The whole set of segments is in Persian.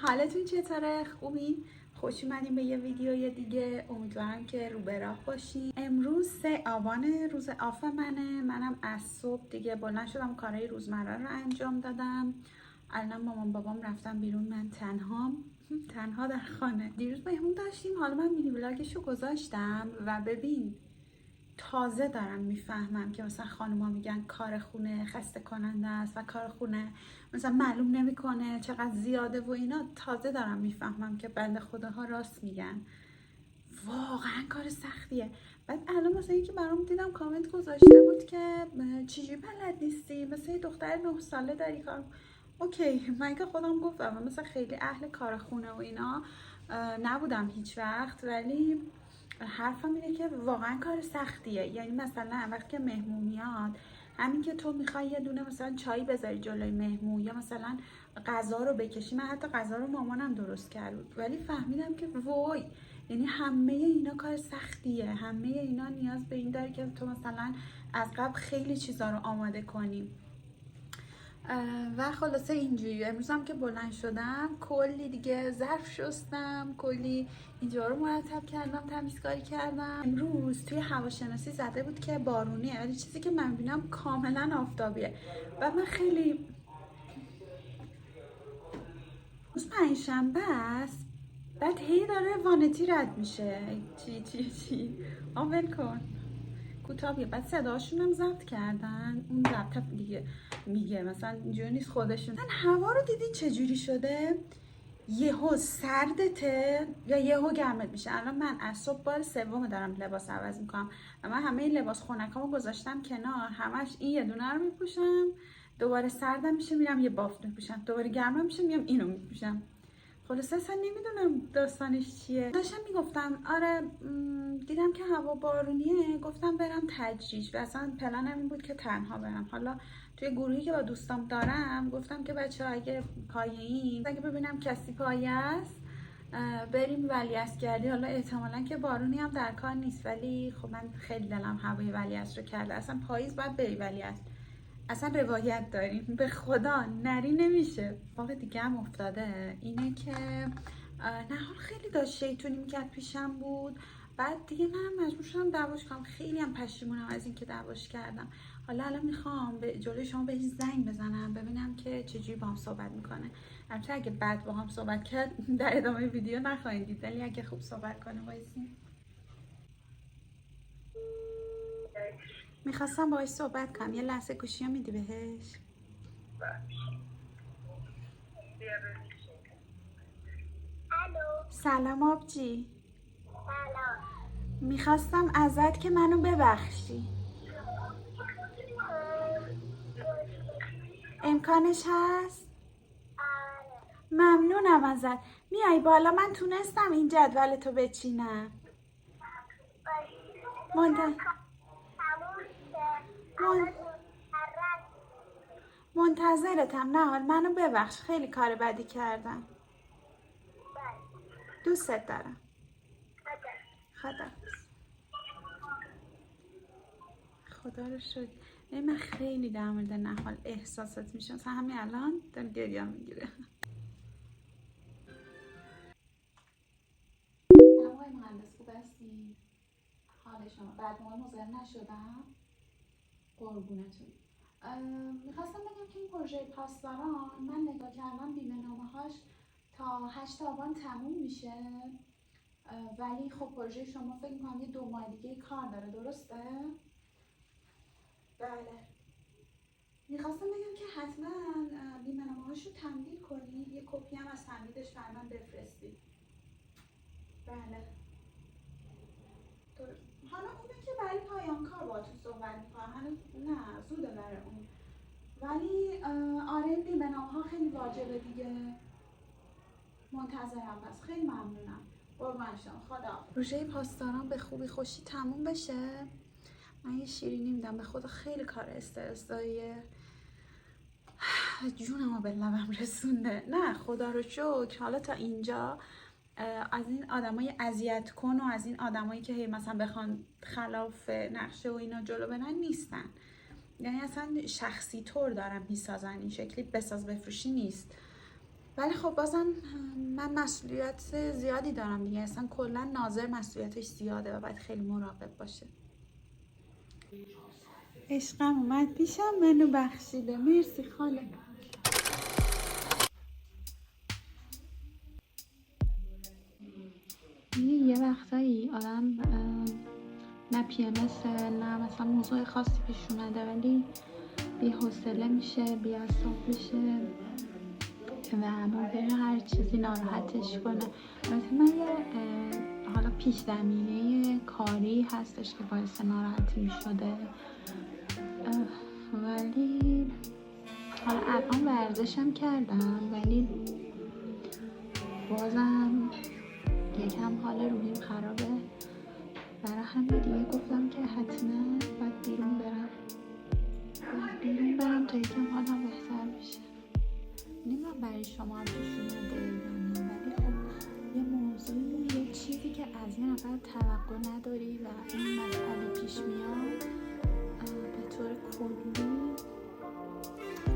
حالتون چطوره؟ خوبین؟ خوش اومدین به یه ویدیوی دیگه. امیدوارم که رو به راه باشین. امروز 3 آبان روز آف منم از صبح دیگه بلند شدم کارهای روزمره رو انجام دادم. الان مامان بابام رفتم بیرون، من تنها در خانه. دیروز مهمون داشتیم، حالا من مینی ولاگشو گذاشتم و ببین تازه دارم میفهمم که مثلا خانوما میگن کار خونه خسته کننده است و کار خونه مثلا معلوم نمیکنه چقدر زیاده و اینا. تازه دارم میفهمم که بنده خداها راست میگن، واقعا کار سختیه. بعد الان مثلا یکی برام دیدم کامنت گذاشته بود که چجوری بلد نیستی، مثلا یه دختر 9 ساله داری کار. اوکی، من که خودم گفتم مثلا خیلی اهل کار خونه و اینا نبودم هیچ وقت، ولی حرفم اینه که واقعا کار سختیه. یعنی مثلا وقتی که مهمون میاد، همین که تو میخوای یه دونه مثلا چای بذاری جلوی مهمون یا مثلا غذا رو بکشی، من حتی غذا رو مامانم درست کرد ولی فهمیدم که وای، یعنی همه اینا کار سختیه، همه اینا نیاز به این داره که تو مثلا از قبل خیلی چیزا رو آماده کنی. و خلاصه اینجوری امروز هم که بلند شدم کلی دیگه ظرف شستم، کلی اینجا رو مرتب کردم، تمیزکاری کردم. امروز توی هواشناسی زده بود که بارونیه، ولی چیزی که من بینم کاملا آفتابیه و من خیلی روز پنجشنبه است، بعد هی داره وانتی رد میشه. چی ول کن کوتاهیه. بعد صداشون هم ضبط کردن، اون ضبط دیگه میگه مثلا اینجوری نیست خودشون. مثلا هوا رو دیدین چجوری شده؟ یهو سردته یا یهو گرمت میشه. الان من از صبح بار سوم دارم لباس عوض میکنم و من همه این لباس خنکامو گذاشتم کنار، همش این یه دونه رو میپوشم، دوباره سردم میشه میرم یه بافت میپوشم، دوباره گرمم میشه میام اینو میپوشم. خلاصه اصلا نمیدونم داستانش چیه. داشتم میگفتم آره دیدم که هوا بارونیه، گفتم برم تجریش و اصلا پلنم این بود که تنها برم. حالا توی گروهی که با دوستام دارم گفتم که بچه‌ها اگه پایه‌این، اگه ببینم کسی پایه است بریم ولیعصرگردی. حالا احتمالاً که بارونی هم در کار نیست، ولی خب من خیلی دلم هوای ولیعصر رو کرده. اصلا پاییز باید بری ولیعصر، اصلا روایت داریم به خدا نری نمیشه. واقع دیگه هم افتاده اینه که نهار خیلی داشت شیطونی میکرد پیشم بود، بعد دیگه من مجبور شدم دعواش کنم. خیلی هم پشیمونم از اینکه دعواش کردم. حالا میخوام به جلوی شما بهش زنگ بزنم ببینم که چجوری با هم صحبت میکنه. البته اگه بعد با هم صحبت کرد در ادامه ویدیو نخواهید دید، ولی اگه خوب صحبت کنه وایسین. میخواستم باهاش صحبت کنم، یه لحظه گوشی رو میدی بهش؟ سلام آبجی. سلام. میخواستم ازت که منو ببخشی. امکانش هست؟ ممنونم ازت. میای بالا؟ من تونستم این جدول تو بچینم. منتظرتم. نه حال منو ببخش، خیلی کار بدی کردم. دوستت دارم. خدا خدا رو شکر. من خیلی در مورد نهال احساسات میشم، مثلا همین الان دارم گریه میگیره. آقای مهندس خوب هستی؟ حال شما؟ بعد ما مزاحم نشدم؟ قربونتون. میخواستم بگم که این پروژه پاسداران من نگاه کردم بیمه نامه هاش تا 8 آبان تموم میشه، ولی خب پروژه شما فکر میکنم یه 2 ماه دیگه کار داره، درسته؟ بله. میخواستم بگم که حتما بیمه نامه هاشو تمدید کنی، یه کپی هم از تمدیدش بر من بفرستی. بله درست. حالا اونه که برای پایان کار با تو صحبت میکنم، هنوز نه زوده برای اون، ولی آره بیمه نامه ها خیلی واجبه دیگه. منتظرم، پس خیلی ممنونم. قربان شما، خدا. پروژه پاسداران به خوبی خوشی تموم بشه. من یه شیرینی میدم، به خدا خیلی کار استرساییه، جونمو به لبم رسونده. نه خدا رو شکر حالا تا اینجا از این آدمای اذیت کن و از این آدمایی که هی مثلا بخوان خلاف نقشه و اینا جلو برن نیستن. یعنی اصلا شخصی طور دارم میسازن، این شکلی بساز بفروشی نیست. ولی خب بازم من مسئولیت زیادی دارم دیگه، اصلا کلا ناظر مسئولیتش زیاده و باید خیلی مراقب باشه. عشقم اومد پیشم، منو بخشیده، مرسی خاله. یه وقتایی آدم نه PMS نه مثلا موضوع خاصی پیش اومده ولی بی حوصله میشه، بی اعصاب میشه و ممکنه هر چیزی ناراحتش کنه. البته من حالا پیش زمینه کاری هستش که باعث ناراحتی میشده، ولی حالا الان ورزشم کردم ولی بازم یکم حال روحیم خرابه، برای همین دیگه گفتم که حتما باید بیرون برم تا یکم حالم بهتر بشه. نمیدونم برای شما هم پیش اومده یا نه، ولی خب یه موضوع، یه چیزی که از یه نفر توقع نداری و این مسئله پیش میاد به طور کلی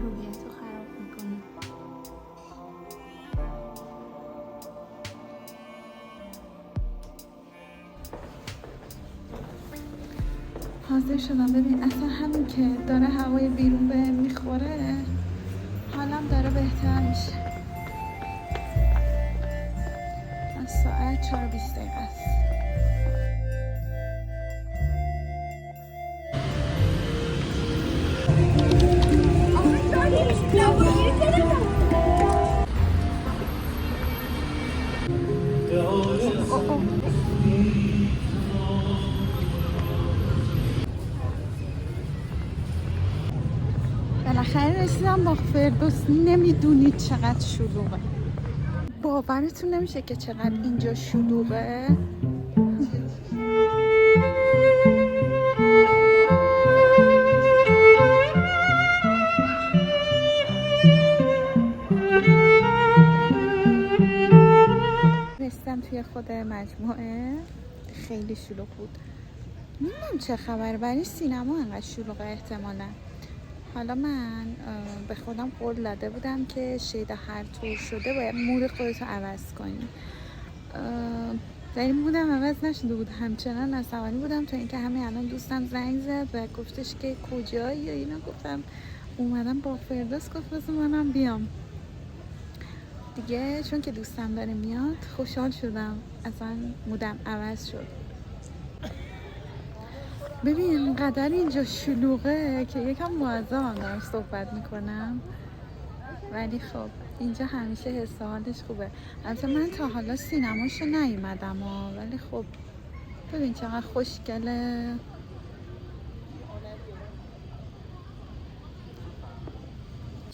روحیتو خراب میکنه. حاضر شدم ببین اصلا همین که داره هوای بیرون به میخوره حالم داره بهتر میشه. از ساعت 4:20 است. بالاخره رسیدم با فردوس. نمیدونید چقدر شلوغه، باورتون نمیشه که چقدر اینجا شلوغه. رسیدم توی خود مجموعه، خیلی شلوغ بود. نمیدونم چه خبر، ولی سینما انقدر شلوغه احتمالا. حالا من به خودم قول داده بودم که شیدا هر طور شده باید مود خودتو عوض کنی، ولی مودم عوض نشده بود، همچنان عصبانی بودم تا اینکه همین الان دوستم زنگ زد و گفتش که کجایی یا اینا. گفتم اومدم با فردوس، گفت بذار منم بیام دیگه، چون که دوستم داره میاد خوشحال شدم، اصلا مودم عوض شد. ببین اینقدر اینجا شلوغه که یکم مؤذبم دارم صحبت میکنم، ولی خب اینجا همیشه حس حالش خوبه. البته من تا حالا سینماشو نیومدم ولی خب ببین چقدر خوشگله.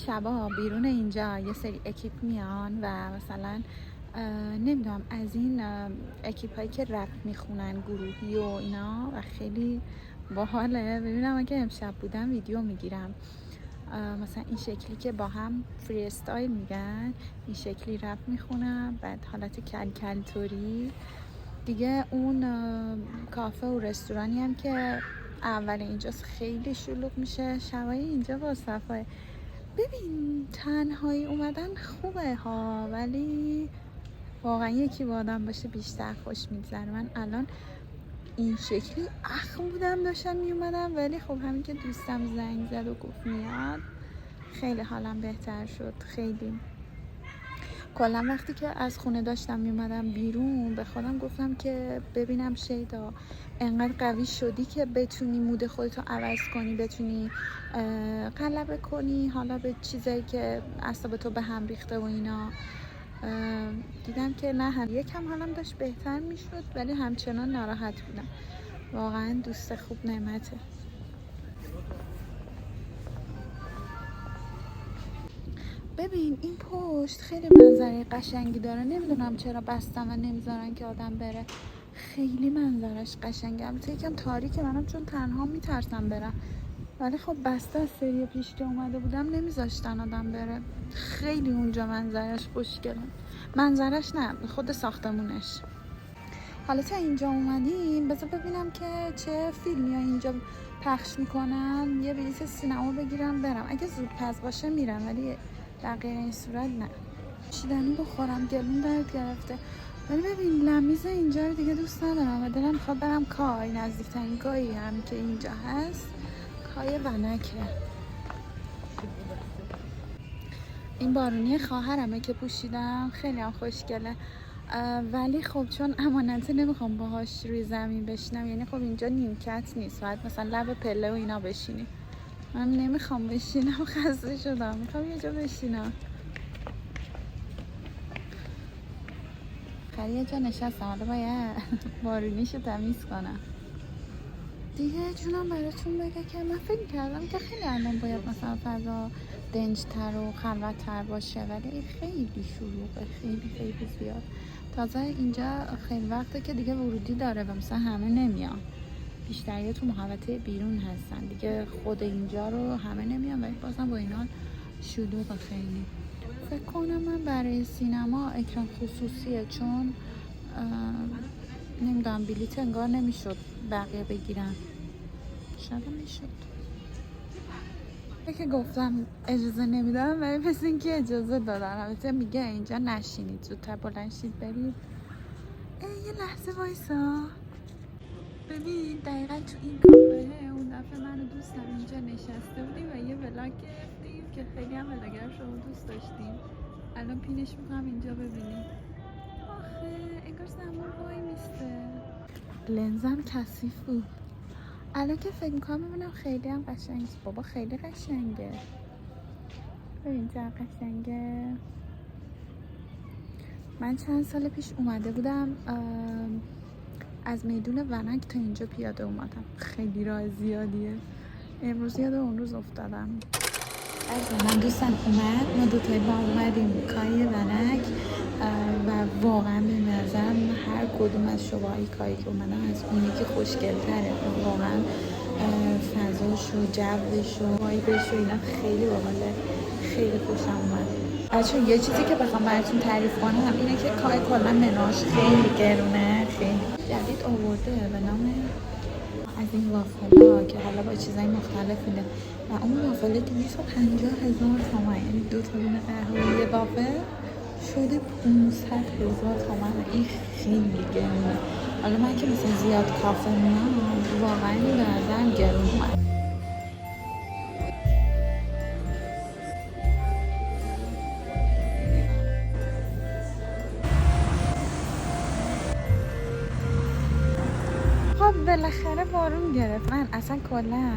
شبا بیرون اینجا یه سری اکیپ میان و مثلا نمیدونم از این اکیپ هایی که رپ میخونن گروهی و اینا و خیلی باحاله. ببینم اگه امشب بودم ویدیو میگیرم، مثلا این شکلی که با هم فری استایل میگن، این شکلی رپ میخونم، بعد حالت کلکلتوری دیگه. اون کافه و رستورانی هم که اول اینجاست خیلی شلوغ میشه، شبای اینجا با صفای. ببین تنهایی اومدن خوبه ها، ولی واقعا یکی با آدم باشه بیشتر خوش میگذره. من الان این شکلی اخم بودم داشتم میومدم، ولی خب همین که دوستم زنگ زد و گفت میاد خیلی حالم بهتر شد. خیلی کلا وقتی که از خونه داشتم میومدم بیرون به خودم گفتم که ببینم شیدا انقدر قوی شدی که بتونی مود خودتو عوض کنی، بتونی غلبه کنی حالا به چیزایی که اعصابتو به هم ریخته و اینا. دیدم که نه، هم یکم حالم داشت بهتر میشد ولی همچنان ناراحت بودم. واقعا دوست خوب نعمته. ببین این پشت خیلی منظره قشنگی داره، نمیدونم چرا بستم و نمیذارن که آدم بره. خیلی منظرش قشنگه، البته یکم تاریکه، منم چون تنها میترسم برم، ولی خب بسته از سری پیش که اومده بودم نمیذاشتن آدم بره. خیلی اونجا منظرش خوشگله، منظرش نه خود ساختمونش. حالا تا اینجا اومدیم بذار ببینم که چه فیلمی ها اینجا پخش میکنن، یه بلیط سینما بگیرم برم. اگه زود پس باشه میرم، ولی در غیر این صورت نه. شیدنی بخورم، گلوم درد گرفته. ولی ببین لمیز اینجا رو دیگه دوست ندارم و دلم میخواد برم کای. نزدیکترین کایی هم که اینجا هست کای ونکه. این بارونی خواهرمه که پوشیدم، خیلی هم خوشگله. ولی خب چون امانته نمیخوام باهاش روی زمین بشینم، یعنی خب اینجا نیمکت نیست، باید مثلا لب پله و اینا بشینی. من نمیخوام بشینم، خسته شدم، میخوام یه جا بشینم. خیلی یه جا نشستم، حالا باید بارونیشو تمیز کنم دیگه. جونم براتون بگه که من فکر کردم که خیلی الان باید مثلا فضا دنج‌تر و خلوت‌تر باشه، ولی خیلی شلوغه، خیلی زیاد. تازه اینجا خیلی وقته که دیگه ورودی داره و مثلا همه نمیان، بیشتری تو محوطه بیرون هستن دیگه. خود اینجا رو همه نمیان ولی بازم با اینا شلوغه خیلی. فکر کنم من برای سینما اکران خصوصیه، چون نمیدونم بلیت انگار نمیشد بقیه بگیرن، شاید میشد. که گفتم اجازه نمیدارم ولی پس اینکه اجازه دادن. البته میگه اینجا نشینید، زودتر بلند شید برید. یه لحظه وایسا ببین، دقیقا تو این کافه اون دفعه من و دوستم اینجا نشسته بودیم و یه ولاگ گرفتیم که خیلی هم ولاگر شما دوست داشتیم. الان پینش میکنم اینجا ببینیم. آخه انگار زمان وای میسته. لنزم کثیف بود. الان که فکر میکنم ببینم خیلی هم قشنگه. بابا خیلی قشنگه، ببین چقدر قشنگه. من چند سال پیش اومده بودم از میدون ونک تا اینجا پیاده اومدم، خیلی راه زیادیه. امروز یاد اون روز افتادم. از من دوستم اومد، ما دوتایی با اومدیم کای ونک و واقعا به نظرم هر کدوم از شباهی کایی که اومدم از اون یکی خوشگل‌تره. واقعا فضاش و جوش و وایبش و اینا خیلی باحاله، خیلی خوشم اومد. بچه یه چیزی که بخوام براتون تعریف کنم اینه که کای کلا مناش خیلی گرونه، خیلی جدید آورده به نام از این وافلا که حالا با چیزای مختلف میده و اون وافل 250,000 تومان، یعنی 2 تا دونه قهوه یه وافل شده 500,000 تومان. این خیلی گرونه. حالا من که مثلا زیاد کافه میام واقعا این به نظرم گرون اومد. بالاخره بارون گرفت. من اصلا کلا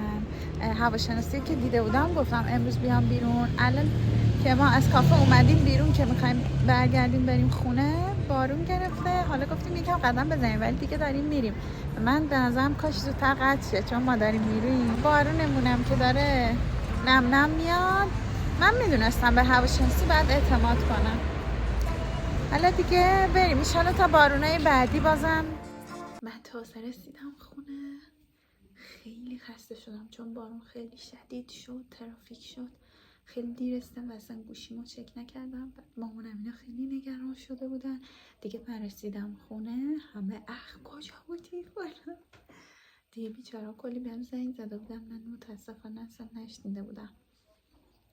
هواشناسی که دیده بودم گفتم امروز بیام بیرون. الان که ما از کافه اومدیم بیرون که میخوایم برگردیم بریم خونه، بارون گرفته. حالا گفتیم یکم قدم بزنیم ولی دیگه داریم میریم. من به نظرم کاش زودتر قطع شه چون ما داریم میریم. بارونمونم که داره نم نم میاد. من میدونستم به هواشناسی باید اعتماد کنم. حالا دیگه بریم ان شاءالله تا بارونای بعدی. بازم من تازه رسیدم خونه، خیلی خسته شدم چون بارون خیلی شدید شد، ترافیک شد، خیلی دیر رسیدم و اصلا گوشیمو چک نکردم. مامانم اینا خیلی نگران شده بودن دیگه. من رسیدم خونه همه کجا بودی فلان دیگه. بیچاره‌ها کلی بهم زنگ زده بودن، من متاسفانه اصلا نشنیده بودم.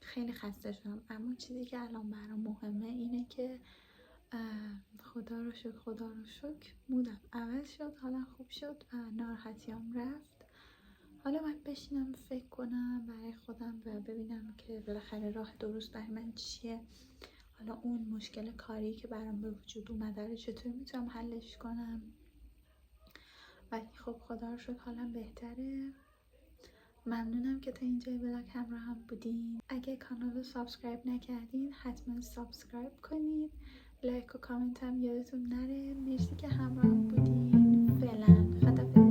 خیلی خسته شدم. اما چیزی که الان برام مهمه اینه که خدا رو شکر مودم عوض شد، حالا خوب شد و ناراحتیام رفت. حالا من بشینم فکر کنم برای خودم و ببینم که بالاخره راه درست برای من چیه. حالا اون مشکل کاری که برام به وجود اومده رو چطور میتونم حلش کنم. ولی خب خدا رو شکر حالم بهتره. ممنونم که تا اینجای ولاگ همراهم بودین. اگه کانال رو سابسکرایب نکردین حتما سابسکرایب کنید. لایک و کامنت هم یادتون نره. مرسی که همراهم بودین. فعلا خدافظ.